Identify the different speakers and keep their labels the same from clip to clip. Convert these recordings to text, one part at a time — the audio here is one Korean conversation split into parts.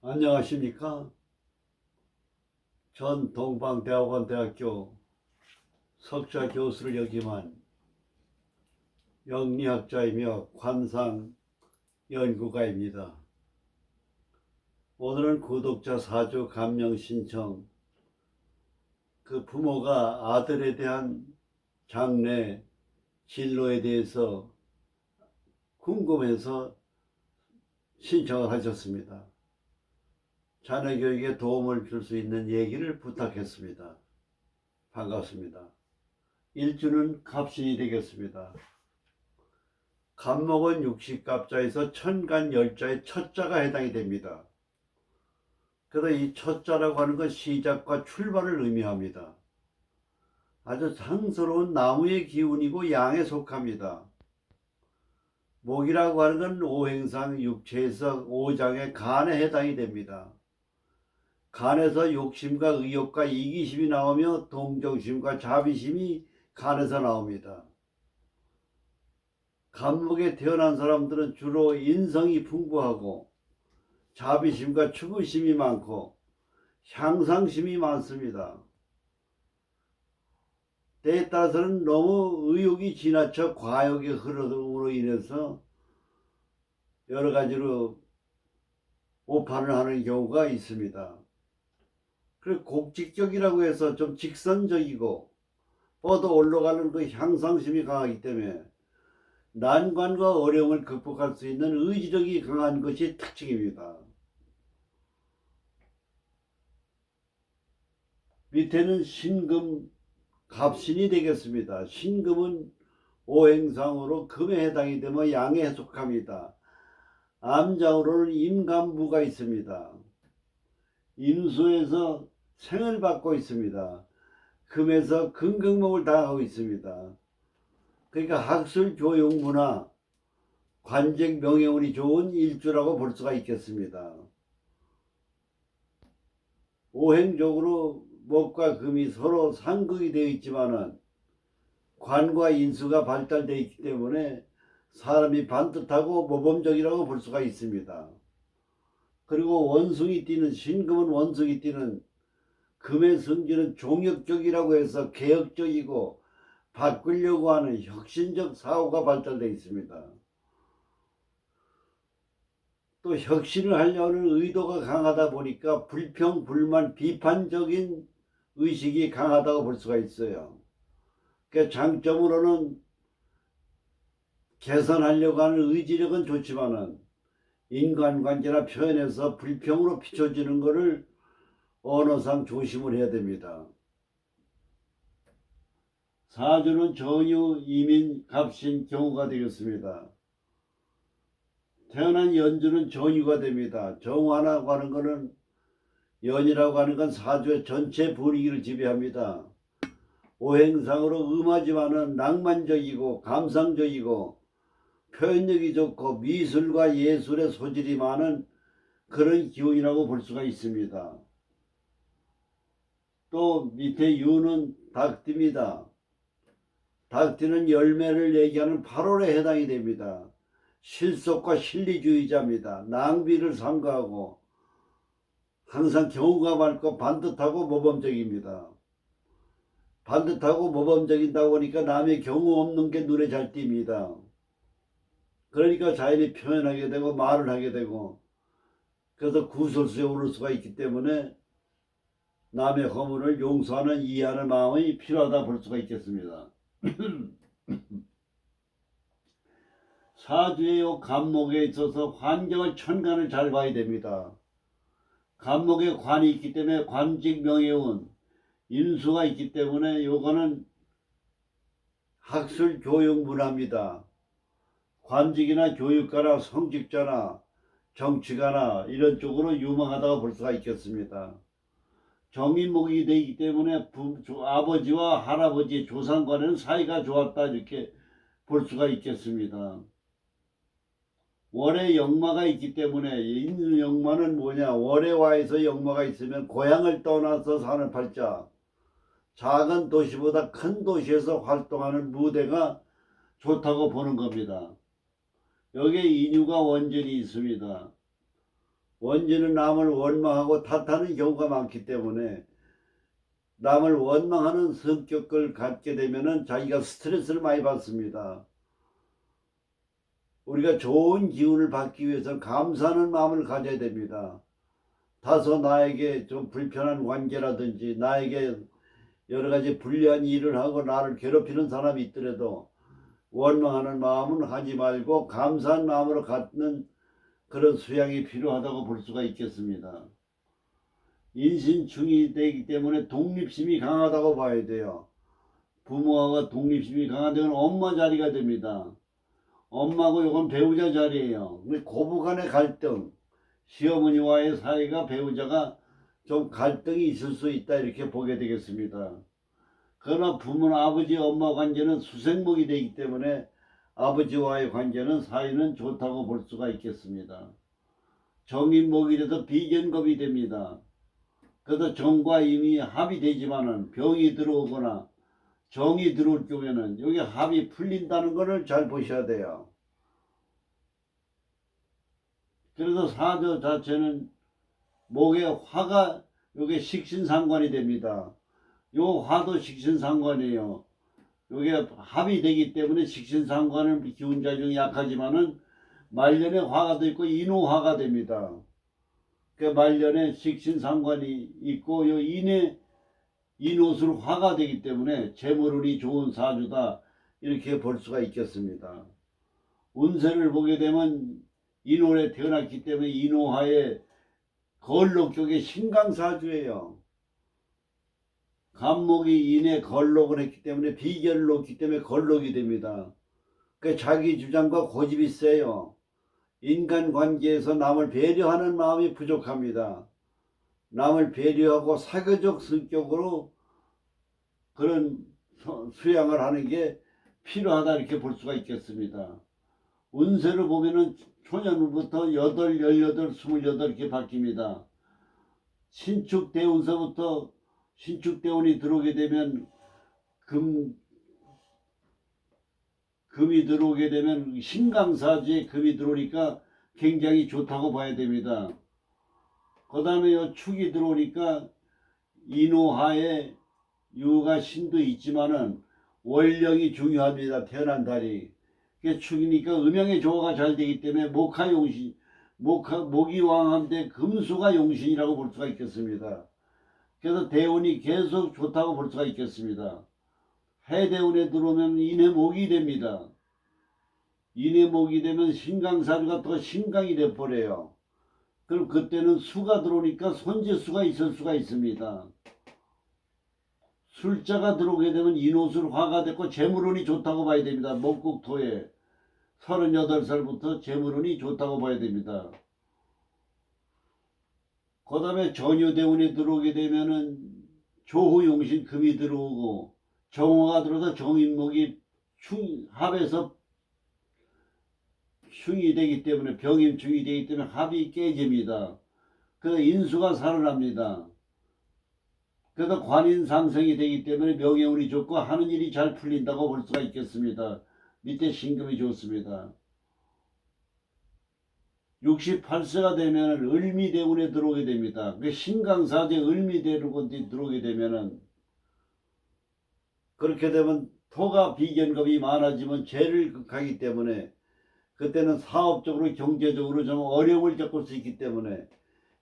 Speaker 1: 안녕하십니까? 전 동방대학원대학교 석좌 교수를 역임한 영리학자이며 관상 연구가입니다. 오늘은 구독자 사주 감명 신청, 그 부모가 아들에 대한 장래 진로에 대해서 궁금해서 신청을 하셨습니다. 자녀 교육에 도움을 줄 수 있는 얘기를 부탁했습니다. 반갑습니다. 일주는 갑신이 되겠습니다. 갑목은 육식갑자에서 천간열자의 첫자가 해당이 됩니다. 그래서 이 첫자라고 하는 건 시작과 출발을 의미합니다. 아주 상스러운 나무의 기운이고 양에 속합니다. 목이라고 하는 건 오행상 육체에서 오장의 간에 해당이 됩니다. 간에서 욕심과 의욕과 이기심이 나오며 동정심과 자비심이 간에서 나옵니다. 갑목에 태어난 사람들은 주로 인성이 풍부하고 자비심과 추구심이 많고 향상심이 많습니다. 때에 따라서는 너무 의욕이 지나쳐 과욕의 흐름으로 인해서 여러 가지로 오판을 하는 경우가 있습니다. 그리고 곡직적이라고 해서 좀 직선적이고 뻗어 올라가는 그 향상심이 강하기 때문에 난관과 어려움을 극복할 수 있는 의지력이 강한 것이 특징입니다. 밑에는 신금, 갑신이 되겠습니다. 신금은 오행상으로 금에 해당이 되며 양에 속합니다. 암장으로는 임간부가 있습니다. 임수에서 생을 받고 있습니다. 금에서 금극목을 당하고 있습니다. 그러니까 학술, 교육, 문화, 관직, 명예운이 좋은 일주라고 볼 수가 있겠습니다. 오행적으로 목과 금이 서로 상극이 되어 있지만은 관과 인수가 발달되어 있기 때문에 사람이 반듯하고 모범적이라고 볼 수가 있습니다. 그리고 원숭이 띠는, 신금은 원숭이 띠는 금의 성질은 종역적이라고 해서 개혁적이고 바꾸려고 하는 혁신적 사고가 발달되어 있습니다. 또 혁신을 하려는 의도가 강하다 보니까 불평, 불만, 비판적인 의식이 강하다고 볼 수가 있어요. 그 장점으로는 개선하려고 하는 의지력은 좋지만은 인간관계나 표현에서 불평으로 비춰지는 것을 언어상 조심을 해야 됩니다. 사주는 전유, 이민, 갑신, 경우가 되겠습니다. 태어난 연주는 전유가 됩니다. 정화라고 하는 것은, 연이라고 하는 건 사주의 전체 분위기를 지배합니다. 오행상으로 음하지만은 낭만적이고 감상적이고 표현력이 좋고 미술과 예술의 소질이 많은 그런 기운이라고 볼 수가 있습니다. 또 밑에 유는 닭띠입니다. 닭띠는 열매를 얘기하는 8월에 해당이 됩니다. 실속과 실리주의자입니다. 낭비를 삼가하고 항상 경우가 많고 반듯하고 모범적입니다. 반듯하고 모범적이다 보니까 남의 경우 없는 게 눈에 잘 띕니다. 그러니까 자연히 표현하게 되고 말을 하게 되고, 그래서 구설수에 오를 수가 있기 때문에 남의 허물을 용서하는 이해하는 마음이 필요하다 볼 수가 있겠습니다. 사주의 간목에 있어서 환경을, 천간을 잘 봐야 됩니다. 간목에 관이 있기 때문에 관직, 명예운, 인수가 있기 때문에 요거는 학술, 교육, 문화입니다. 관직이나 교육가나 성직자나 정치가나 이런 쪽으로 유망하다고 볼 수가 있겠습니다. 정인목이 되기 때문에 아버지와 할아버지, 조상간에는 사이가 좋았다 이렇게 볼 수가 있겠습니다. 월에 역마가 있기 때문에, 있는 역마는 뭐냐, 월에와에서 역마가 있으면 고향을 떠나서 사는 팔자, 작은 도시보다 큰 도시에서 활동하는 무대가 좋다고 보는 겁니다. 여기에 인유가 원전이 있습니다. 원진은 남을 원망하고 탓하는 경우가 많기 때문에 남을 원망하는 성격을 갖게 되면은 자기가 스트레스를 많이 받습니다. 우리가 좋은 기운을 받기 위해서는 감사하는 마음을 가져야 됩니다. 다소 나에게 좀 불편한 관계라든지 나에게 여러 가지 불리한 일을 하고 나를 괴롭히는 사람이 있더라도 원망하는 마음은 하지 말고 감사한 마음으로 갖는 그런 수양이 필요하다고 볼 수가 있겠습니다. 인신중이 되기 때문에 독립심이 강하다고 봐야 돼요. 부모와 독립심이 강하다면 엄마 자리가 됩니다. 엄마고 이건 배우자 자리예요. 고부 간의 갈등, 시어머니와의 사이가 배우자가 좀 갈등이 있을 수 있다 이렇게 보게 되겠습니다. 그러나 부모는 아버지 엄마 관계는 수생목이 되기 때문에 아버지와의 관계는 사이는 좋다고 볼 수가 있겠습니다. 정인목이라도 비견겁이 됩니다. 그래도 정과 임이 합이 되지만은 병이 들어오거나 정이 들어올 경우에는 여기 합이 풀린다는 것을 잘 보셔야 돼요. 그래서 사주 자체는 목에 화가 여기 식신상관이 됩니다. 요 화도 식신상관이에요. 요게 합이 되기 때문에 식신상관은 기운자 중에 약하지만은 말년에 화가 도 있고 인호화가 됩니다. 그 말년에 식신상관이 있고 요 인호술 화가 되기 때문에 재물운이 좋은 사주다 이렇게 볼 수가 있겠습니다. 운세를 보게 되면 인월에 태어났기 때문에 인호화의 걸록 쪽에 신강사주예요. 간목이 인에 걸록을 했기 때문에 비결을 놓기 때문에 걸록이 됩니다. 그 자기 주장과 고집이 세요. 인간관계에서 남을 배려하는 마음이 부족합니다. 남을 배려하고 사교적 성격으로 그런 수양을 하는 게 필요하다 이렇게 볼 수가 있겠습니다. 운세를 보면은 초년부터 8, 18, 28 이렇게 바뀝니다. 신축대운서부터 신축대운이 들어오게 되면 금이 들어오게 되면 신강사지에 금이 들어오니까 굉장히 좋다고 봐야 됩니다. 그 다음에 축이 들어오니까 인호하에 유가 신도 있지만은 월령이 중요합니다. 태어난 달이. 축이니까 음양의 조화가 잘 되기 때문에 목화용신, 목이 왕한데 금수가 용신이라고 볼 수가 있겠습니다. 그래서 대운이 계속 좋다고 볼 수가 있겠습니다. 해대운에 들어오면 인해목이 됩니다. 인해목이 되면 신강사주가 더 신강이 돼버려요. 그럼 그때는 수가 들어오니까 손재수가 있을 수가 있습니다. 술자가 들어오게 되면 인호술 화가 됐고 재물운이 좋다고 봐야 됩니다. 목국토에 38살부터 재물운이 좋다고 봐야 됩니다. 그 다음에 전유대운이 들어오게 되면은 조후용신 금이 들어오고 정화가 들어서 정인목이 합에서 흉이 되기 때문에 병임충이 되기 때문에 합이 깨집니다. 그래서 인수가 살아납니다. 그래서 관인상생이 되기 때문에 명예운이 좋고 하는 일이 잘 풀린다고 볼 수가 있겠습니다. 밑에 신금이 좋습니다. 68세가 되면 을미대운에 들어오게 됩니다. 그 신강사제 을미대운에 들어오게 되면은 그렇게 되면 토가 비견급이 많아지면 죄를 극하기 때문에 그때는 사업적으로 경제적으로 좀 어려움을 겪을 수 있기 때문에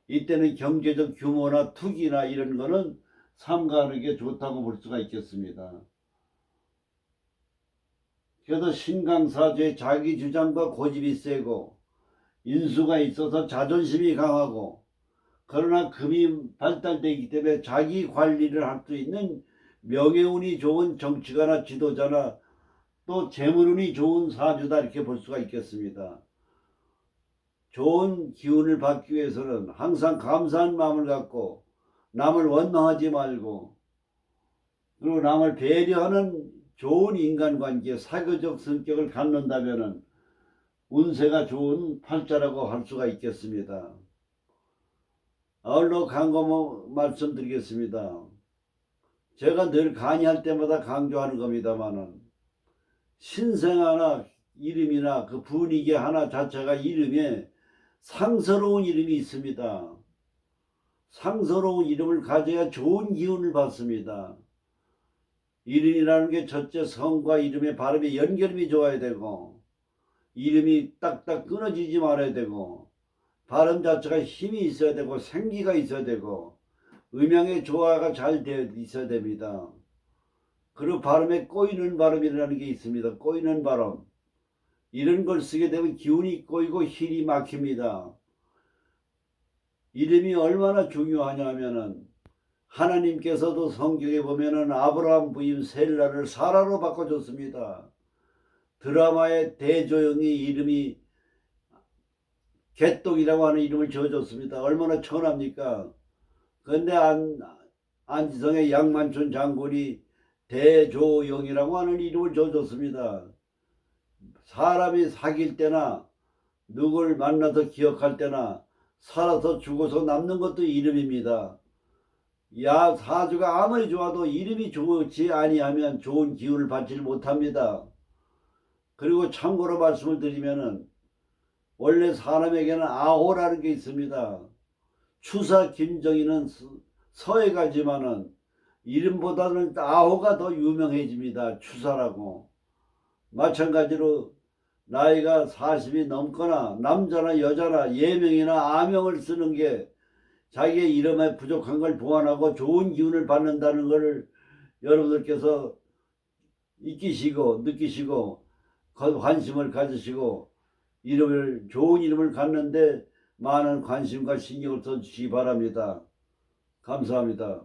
Speaker 1: 이때는 경제적 규모나 투기나 이런 거는 삼가하는 게 좋다고 볼 수가 있겠습니다. 그래서 신강사주의 자기 주장과 고집이 세고 인수가 있어서 자존심이 강하고 그러나 금이 발달되기 때문에 자기 관리를 할 수 있는 명예운이 좋은 정치가나 지도자나 또 재물운이 좋은 사주다 이렇게 볼 수가 있겠습니다. 좋은 기운을 받기 위해서는 항상 감사한 마음을 갖고 남을 원망하지 말고 그리고 남을 배려하는 좋은 인간관계 사교적 성격을 갖는다면 운세가 좋은 팔자라고 할 수가 있겠습니다. 아울러 강조 말씀드리겠습니다. 제가 늘 강의할 때마다 강조하는 겁니다만은 신생 하나 이름이나 그 분위기 하나 자체가 이름에 상서로운 이름이 있습니다. 상서로운 이름을 가져야 좋은 기운을 받습니다. 이름이라는 게 첫째 성과 이름의 발음의 연결음이 좋아야 되고, 이름이 딱딱 끊어지지 말아야 되고, 발음 자체가 힘이 있어야 되고, 생기가 있어야 되고, 음양의 조화가 잘 되어 있어야 됩니다. 그리고 발음에 꼬이는 발음이라는 게 있습니다. 꼬이는 발음. 이런 걸 쓰게 되면 기운이 꼬이고 힐이 막힙니다. 이름이 얼마나 중요하냐 하면은, 하나님께서도 성경에 보면은 아브라함 부인 셀라를 사라로 바꿔줬습니다. 드라마의 대조영이 이름이 개똥이라고 하는 이름을 지어줬습니다. 얼마나 천합니까? 그런데 안지성의 양만춘 장군이 대조영이라고 하는 이름을 지어줬습니다. 사람이 사귈 때나 누굴 만나서 기억할 때나 살아서 죽어서 남는 것도 이름입니다. 사주가 아무리 좋아도 이름이 좋지 아니하면 좋은 기운을 받지 못합니다. 그리고 참고로 말씀을 드리면은, 원래 사람에게는 아호라는 게 있습니다. 추사 김정희는 서해 가지만은 이름보다는 아호가 더 유명해집니다. 추사라고. 마찬가지로 나이가 40이 넘거나 남자나 여자나 예명이나 아명을 쓰는 게 자기의 이름에 부족한 걸 보완하고 좋은 기운을 받는다는 것을 여러분들께서 익히시고 느끼시고 관심을 가지시고 좋은 이름을 갖는데 많은 관심과 신경을 써주시기 바랍니다. 감사합니다.